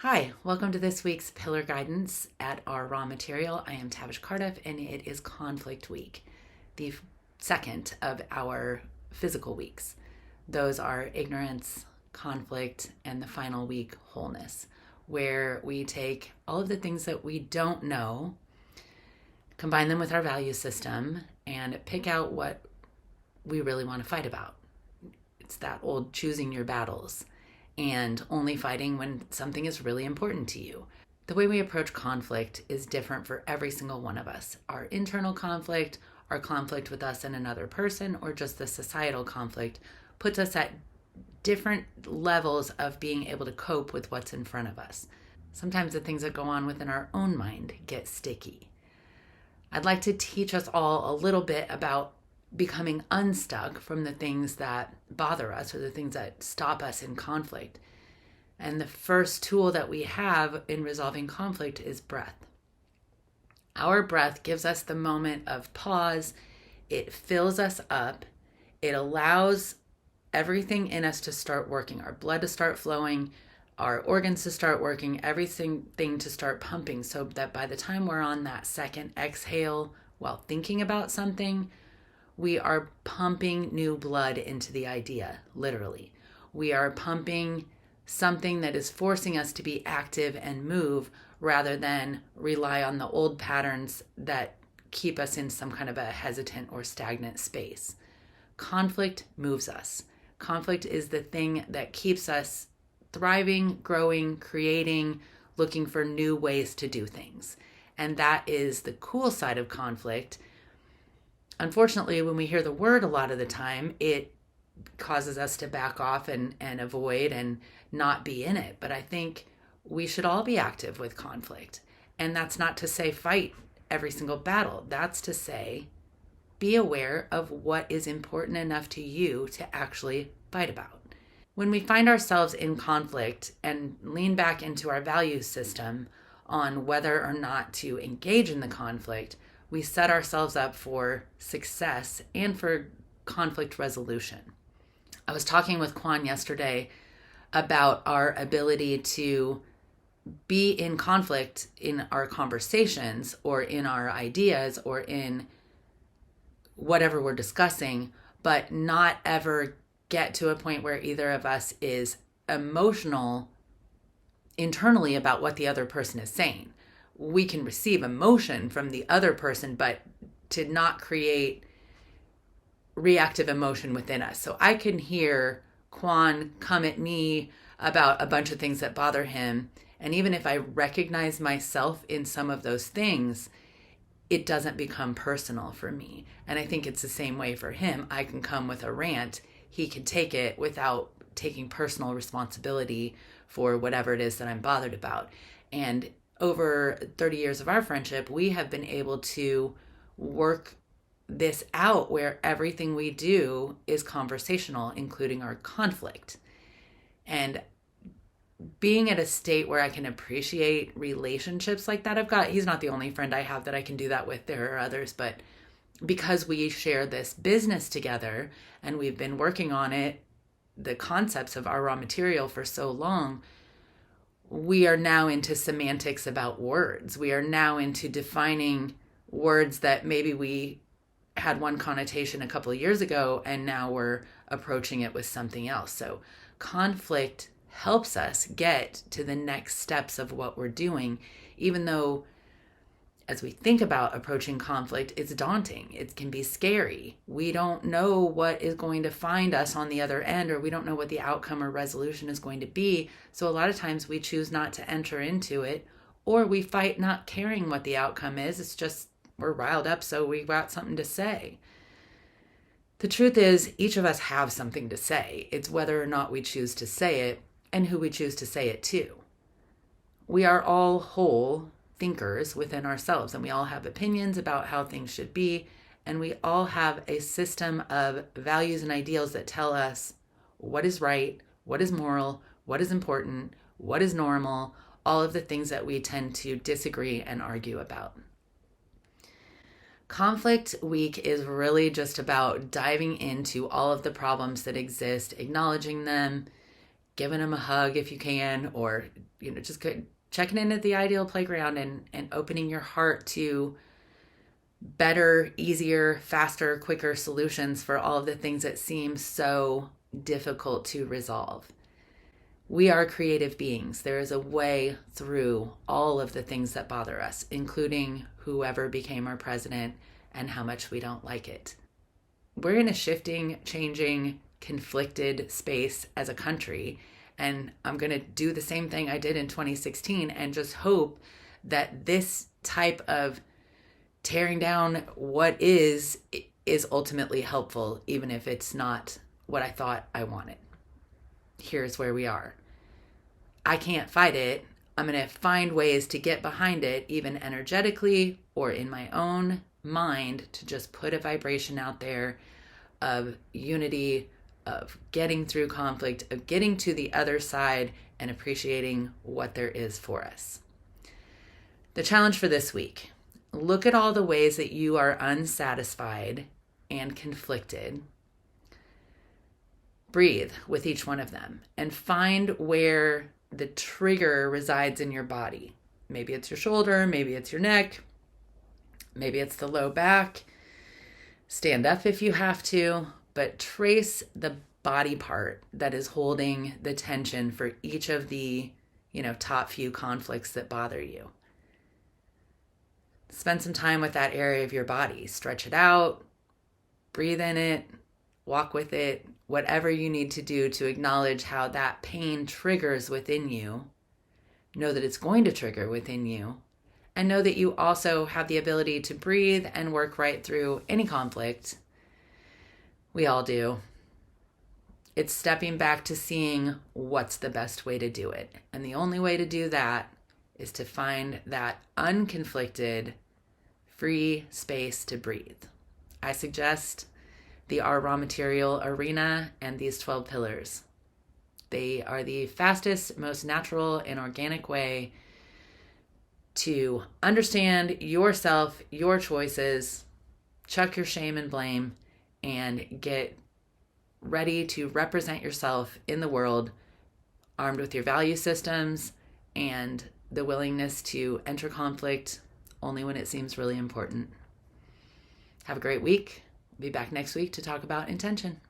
Hi, welcome to this week's Pillar Guidance at our raw material. I am Tavish Cardiff, and it is Conflict Week, the second of our physical weeks. Those are ignorance, conflict, and the final week, wholeness, where we take all of the things that we don't know, combine them with our value system, and pick out what we really want to fight about. It's that old choosing your battles and only fighting when something is really important to you. The way we approach conflict is different for every single one of us. Our internal conflict, our conflict with us and another person, or just the societal conflict puts us at different levels of being able to cope with what's in front of us. Sometimes the things that go on within our own mind get sticky. I'd like to teach us all a little bit about becoming unstuck from the things that bother us or the things that stop us in conflict. And the first tool that we have in resolving conflict is breath. Our breath gives us the moment of pause. It fills us up. It allows everything in us to start working, our blood to start flowing, our organs to start working, everything to start pumping, so that by the time we're on that second exhale while thinking about something, we are pumping new blood into the idea, literally. We are pumping something that is forcing us to be active and move rather than rely on the old patterns that keep us in some kind of a hesitant or stagnant space. Conflict moves us. Conflict is the thing that keeps us thriving, growing, creating, looking for new ways to do things. And that is the cool side of conflict. Unfortunately, when we hear the word a lot of the time, it causes us to back off and avoid and not be in it. But I think we should all be active with conflict. And that's not to say fight every single battle. That's to say be aware of what is important enough to you to actually fight about. When we find ourselves in conflict and lean back into our value system on whether or not to engage in the conflict, we set ourselves up for success and for conflict resolution. I was talking with Quan yesterday about our ability to be in conflict in our conversations or in our ideas or in whatever we're discussing, but not ever get to a point where either of us is emotional internally about what the other person is saying. We can receive emotion from the other person, but to not create reactive emotion within us. So I can hear Quan come at me about a bunch of things that bother him. And even if I recognize myself in some of those things, it doesn't become personal for me. And I think it's the same way for him. I can come with a rant. He can take it without taking personal responsibility for whatever it is that I'm bothered about. And over 30 years of our friendship, we have been able to work this out where everything we do is conversational, including our conflict. And being at a state where I can appreciate relationships like that, he's not the only friend I have that I can do that with. There are others, but because we share this business together and we've been working on it, the concepts of our raw material for so long, we are now into semantics about words. We are now into defining words that maybe we had one connotation a couple of years ago, and now we're approaching it with something else. So conflict helps us get to the next steps of what we're doing, even though as we think about approaching conflict, it's daunting. It can be scary. We don't know what is going to find us on the other end, or we don't know what the outcome or resolution is going to be. So a lot of times we choose not to enter into it, or we fight not caring what the outcome is. It's just we're riled up, so we got something to say. The truth is, each of us have something to say. It's whether or not we choose to say it and who we choose to say it to. We are all whole thinkers within ourselves, and we all have opinions about how things should be, and we all have a system of values and ideals that tell us what is right, what is moral, what is important, what is normal, all of the things that we tend to disagree and argue about. Conflict Week is really just about diving into all of the problems that exist, acknowledging them, giving them a hug if you can, or, just checking in at the ideal playground and opening your heart to better, easier, faster, quicker solutions for all of the things that seem so difficult to resolve. We are creative beings. There is a way through all of the things that bother us, including whoever became our president and how much we don't like it. We're in a shifting, changing, conflicted space as a country, and I'm going to do the same thing I did in 2016 and just hope that this type of tearing down what is ultimately helpful, even if it's not what I thought I wanted. Here's where we are. I can't fight it. I'm going to find ways to get behind it, even energetically or in my own mind, to just put a vibration out there of unity, of getting through conflict, of getting to the other side and appreciating what there is for us. The challenge for this week: look at all the ways that you are unsatisfied and conflicted. Breathe with each one of them and find where the trigger resides in your body. Maybe it's your shoulder, maybe it's your neck, maybe it's the low back. Stand up if you have to, but trace the body part that is holding the tension for each of the, top few conflicts that bother you. Spend some time with that area of your body. Stretch it out, breathe in it, walk with it, whatever you need to do to acknowledge how that pain triggers within you. Know that it's going to trigger within you, and know that you also have the ability to breathe and work right through any conflict. We all do. It's stepping back to seeing what's the best way to do it. And the only way to do that is to find that unconflicted, free space to breathe. I suggest the Our Raw Material arena and these 12 pillars. They are the fastest, most natural and organic way to understand yourself, your choices, chuck your shame and blame, and get ready to represent yourself in the world, armed with your value systems and the willingness to enter conflict only when it seems really important. Have a great week. Be back next week to talk about intention.